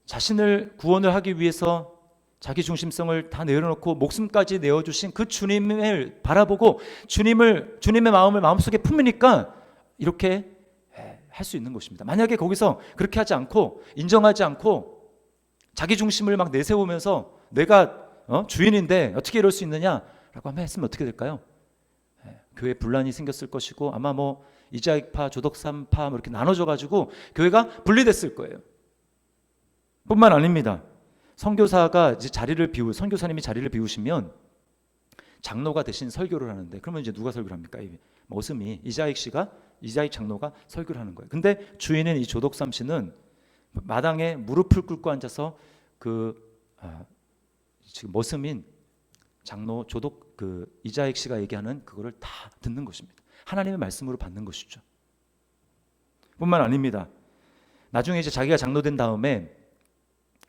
자신을 구원을 하기 위해서 자기 중심성을 다 내려놓고 목숨까지 내어주신 그 주님을 바라보고 주님의 마음을 마음속에 품으니까 이렇게 할 수 있는 것입니다. 만약에 거기서 그렇게 하지 않고 인정하지 않고 자기 중심을 막 내세우면서 내가 주인인데 어떻게 이럴 수 있느냐라고 한번 했으면 어떻게 될까요? 교회에 분란이 생겼을 것이고 아마 뭐 이자익파, 조덕삼파 뭐 이렇게 나눠져 가지고 교회가 분리됐을 거예요. 뿐만 아닙니다. 선교사가 이제 선교사님이 자리를 비우시면 장로가 대신 설교를 하는데 그러면 이제 누가 설교를 합니까? 머슴이 이자익 장로가 설교를 하는 거예요. 근데 주인인 이 조덕삼 씨는 마당에 무릎을 꿇고 앉아서 지금 머슴인 장로 이자익 씨가 얘기하는 그거를 다 듣는 것입니다. 하나님의 말씀으로 받는 것이죠. 뿐만 아닙니다. 나중에 이제 자기가 장로된 다음에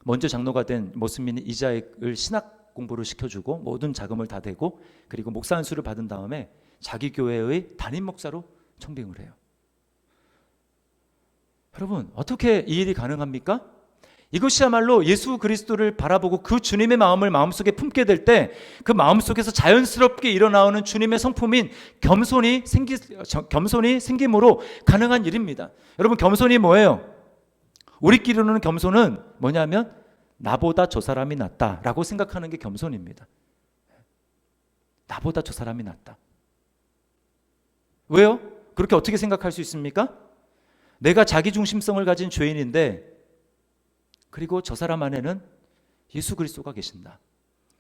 먼저 장로가 된 머슴인 이자익을 신학 공부를 시켜주고 모든 자금을 다 대고 그리고 목사 안수를 받은 다음에 자기 교회의 담임 목사로 청빙을 해요. 여러분 어떻게 이 일이 가능합니까? 이것이야말로 예수 그리스도를 바라보고 그 주님의 마음을 마음속에 품게 될 때 그 마음속에서 자연스럽게 일어나오는 주님의 성품인 겸손이 생김으로 가능한 일입니다. 여러분, 겸손이 뭐예요? 우리끼리는 겸손은 뭐냐면 나보다 저 사람이 낫다라고 생각하는 게 겸손입니다. 나보다 저 사람이 낫다. 왜요? 그렇게 어떻게 생각할 수 있습니까? 내가 자기중심성을 가진 죄인인데, 그리고 저 사람 안에는 예수 그리스도가 계신다.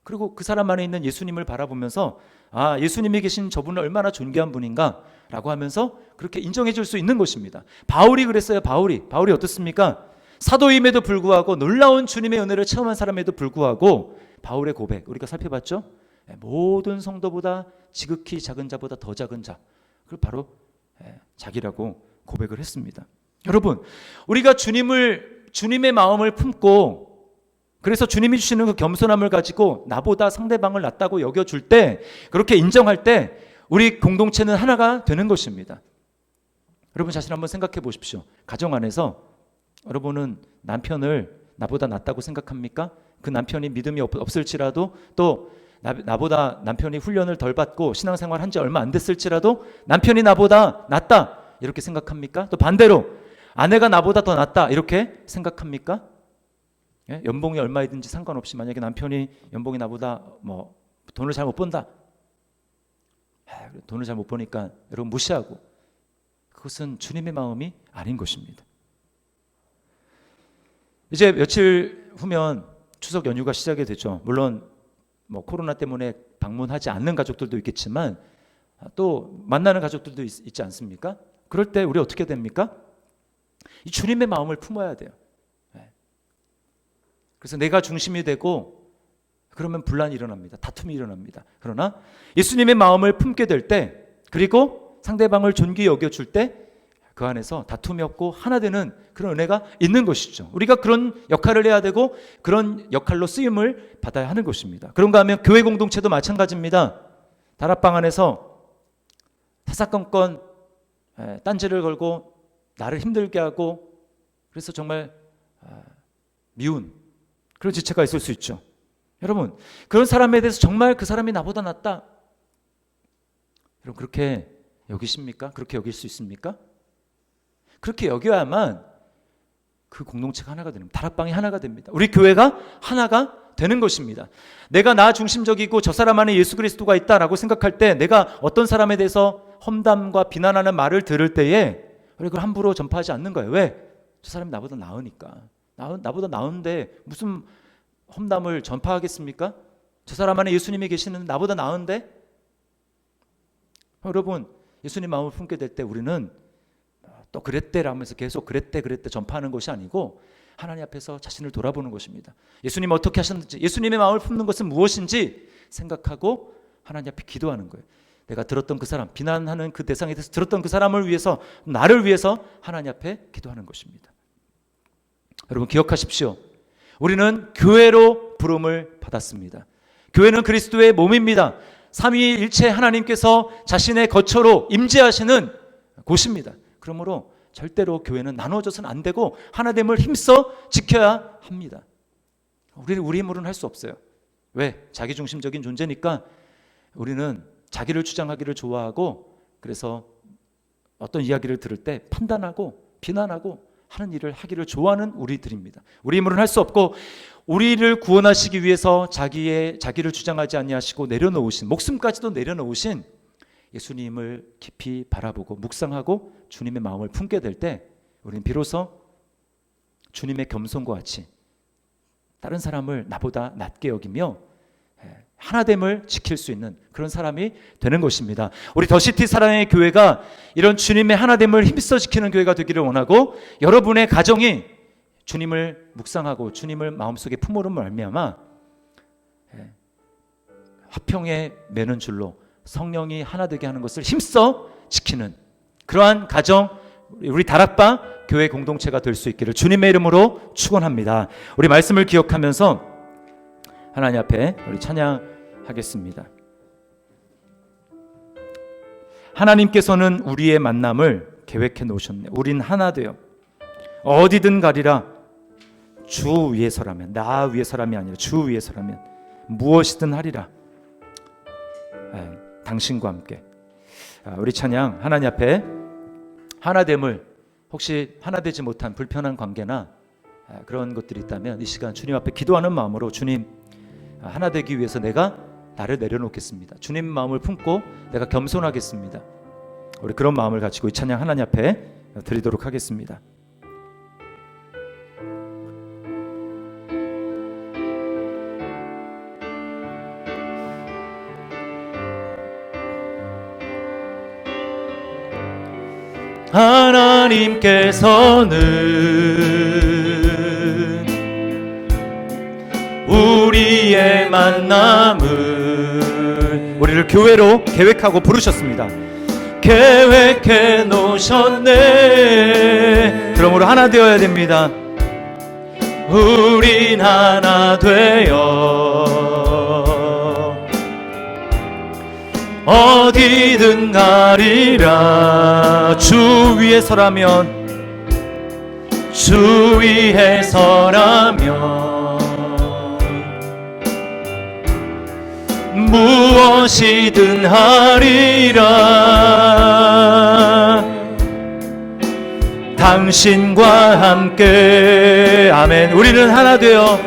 그리고 그 사람 안에 있는 예수님을 바라보면서 아, 예수님이 계신 저분은 얼마나 존귀한 분인가 라고 하면서 그렇게 인정해 줄 수 있는 것입니다. 바울이 그랬어요. 바울이 어떻습니까? 사도임에도 불구하고 놀라운 주님의 은혜를 체험한 사람에도 불구하고 바울의 고백 우리가 살펴봤죠. 모든 성도보다 지극히 작은 자보다 더 작은 자, 그걸 바로 자기라고 고백을 했습니다. 여러분, 우리가 주님의 마음을 품고, 그래서 주님이 주시는 그 겸손함을 가지고 나보다 상대방을 낫다고 여겨줄 때, 그렇게 인정할 때 우리 공동체는 하나가 되는 것입니다. 여러분 자신 한번 생각해 보십시오. 가정 안에서 여러분은 남편을 나보다 낫다고 생각합니까? 그 남편이 믿음이 없을지라도, 또 나보다 남편이 훈련을 덜 받고 신앙생활 한 지 얼마 안 됐을지라도 남편이 나보다 낫다 이렇게 생각합니까? 또 반대로 아내가 나보다 더 낫다 이렇게 생각합니까? 예? 연봉이 얼마이든지 상관없이 만약에 남편이 연봉이 나보다 돈을 잘 못 번다, 돈을 잘 못 버니까 여러분 무시하고, 그것은 주님의 마음이 아닌 것입니다. 이제 며칠 후면 추석 연휴가 시작이 되죠. 물론 코로나 때문에 방문하지 않는 가족들도 있겠지만 또 만나는 가족들도 있지 않습니까? 그럴 때 우리 어떻게 됩니까? 이 주님의 마음을 품어야 돼요. 그래서 내가 중심이 되고 그러면 분란이 일어납니다. 다툼이 일어납니다. 그러나 예수님의 마음을 품게 될 때, 그리고 상대방을 존귀히 여겨줄 때 그 안에서 다툼이 없고 하나 되는 그런 은혜가 있는 것이죠. 우리가 그런 역할을 해야 되고 그런 역할로 쓰임을 받아야 하는 것입니다. 그런가 하면 교회 공동체도 마찬가지입니다. 다락방 안에서 사사건건 딴지를 걸고 나를 힘들게 하고, 그래서 정말 미운 그런 지체가 있을 수 있죠. 여러분, 그런 사람에 대해서 정말 그 사람이 나보다 낫다, 여러분 그렇게 여기십니까? 그렇게 여길 수 있습니까? 그렇게 여겨야만 그 공동체가 하나가 되는, 다락방이 하나가 됩니다. 우리 교회가 하나가 되는 것입니다. 내가 나 중심적이고 저 사람 안에 예수 그리스도가 있다라고 생각할 때, 내가 어떤 사람에 대해서 험담과 비난하는 말을 들을 때에 우리 그걸 함부로 전파하지 않는 거예요. 왜? 저 사람이 나보다 나으니까. 나보다 나은데 무슨 험담을 전파하겠습니까? 저 사람 안에 예수님이 계시는 나보다 나은데? 여러분, 예수님 마음을 품게 될 때 우리는 또 그랬대라면서 계속 그랬대 전파하는 것이 아니고 하나님 앞에서 자신을 돌아보는 것입니다. 예수님 어떻게 하셨는지, 예수님의 마음을 품는 것은 무엇인지 생각하고 하나님 앞에 기도하는 거예요. 내가 들었던 그 사람, 비난하는 그 대상에 대해서 들었던 그 사람을 위해서, 나를 위해서 하나님 앞에 기도하는 것입니다. 여러분 기억하십시오. 우리는 교회로 부름을 받았습니다. 교회는 그리스도의 몸입니다. 삼위일체 하나님께서 자신의 거처로 임재하시는 곳입니다. 그러므로 절대로 교회는 나눠져서는 안 되고 하나됨을 힘써 지켜야 합니다. 우리 힘으로는 할 수 없어요. 왜? 자기중심적인 존재니까 우리는 자기를 주장하기를 좋아하고, 그래서 어떤 이야기를 들을 때 판단하고 비난하고 하는 일을 하기를 좋아하는 우리들입니다. 우리 힘으로는 할 수 없고, 우리를 구원하시기 위해서 자기를 주장하지 아니하시고 내려놓으신, 목숨까지도 내려놓으신 예수님을 깊이 바라보고 묵상하고 주님의 마음을 품게 될 때 우리는 비로소 주님의 겸손과 같이 다른 사람을 나보다 낮게 여기며 하나됨을 지킬 수 있는 그런 사람이 되는 것입니다. 우리 더시티 사랑의 교회가 이런 주님의 하나됨을 힘써 지키는 교회가 되기를 원하고, 여러분의 가정이 주님을 묵상하고 주님을 마음속에 품으로 말미암아 화평에 매는 줄로 성령이 하나 되게 하는 것을 힘써 지키는 그러한 가정, 우리 다락방 교회 공동체가 될 수 있기를 주님의 이름으로 축원합니다. 우리 말씀을 기억하면서 하나님 앞에 우리 찬양하겠습니다. 하나님께서는 우리의 만남을 계획해 놓으셨네. 우린 하나 되어 어디든 가리라. 주 위에서라면, 나 위에서라이 아니라 주 위에서라면 무엇이든 하리라. 당신과 함께. 우리 찬양 하나님 앞에 하나됨을, 혹시 하나되지 못한 불편한 관계나 그런 것들이 있다면 이 시간 주님 앞에 기도하는 마음으로, 주님, 하나되기 위해서 내가 나를 내려놓겠습니다. 주님 마음을 품고 내가 겸손하겠습니다. 우리 그런 마음을 가지고 이 찬양 하나님 앞에 드리도록 하겠습니다. 하나님께서는 우리의 만남을, 우리를 교회로 계획하고 부르셨습니다. 계획해 놓으셨네. 그러므로 하나 되어야 됩니다. 우린 하나 되어 어디든 가리라. 주 위에 서라면, 주 위에 서라면 무엇이든 하리라. 당신과 함께. 아멘. 우리는 하나 되어,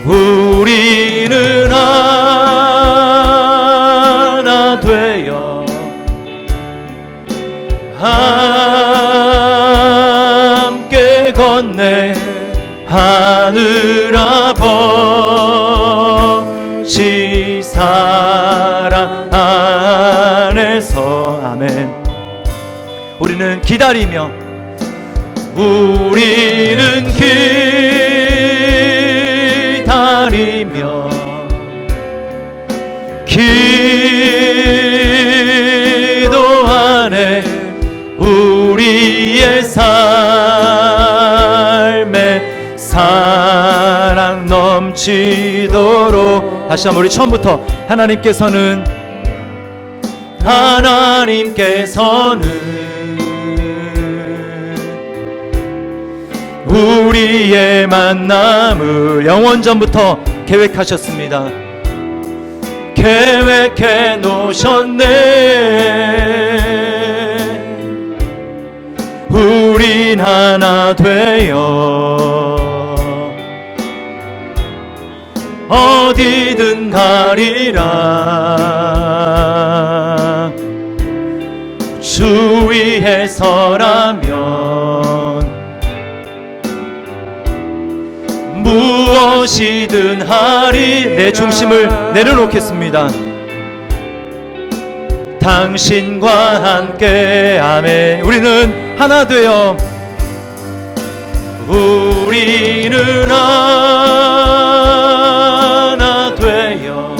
우리는 하나 되어 함께 건네 하늘 아버지 사랑 안에서. 아멘. 우리는 기다리며, 우리는 기다리며 기도하네. 우리의 삶에 사랑 넘치도록. 다시 한번 우리 처음부터. 하나님께서는 우리의 만남을 영원전부터 계획하셨습니다. 계획해 놓으셨네. 우린 하나 되어 어디든 가리라. 주 위에 서라면 무엇이든 하리. 내 중심을 내려놓겠습니다. 당신과 함께. 아멘. 우리는 하나 되어, 우리는 하나 되어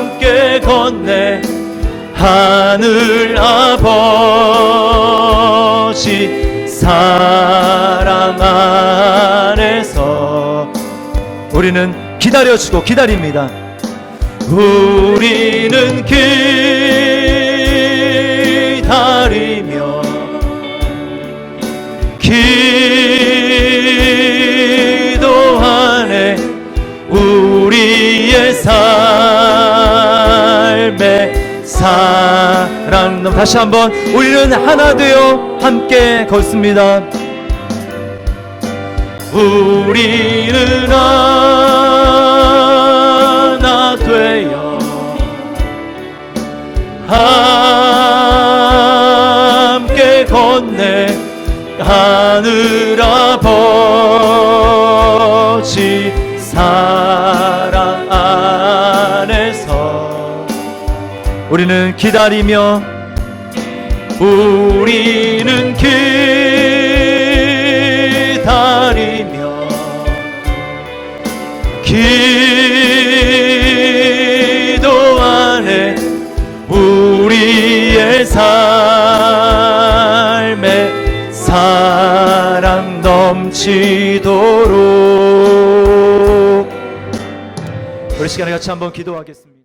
함께 건네 하늘 아버지 사랑 안에서. 우리는 기다려주고 기다립니다. 우리는 기다리며 기도하네. 우리의 삶에 사랑. 다시 한번. 우리는 하나 되어 함께 걷습니다. 우리는 하나 되어 함께 건네 하늘 아버지 사랑 안에서. 우리는 기다리며, 우리는 기다리며 기도하네. 우리의 삶에 사랑 넘치도록. 우리 시간에 같이 한번 기도하겠습니다.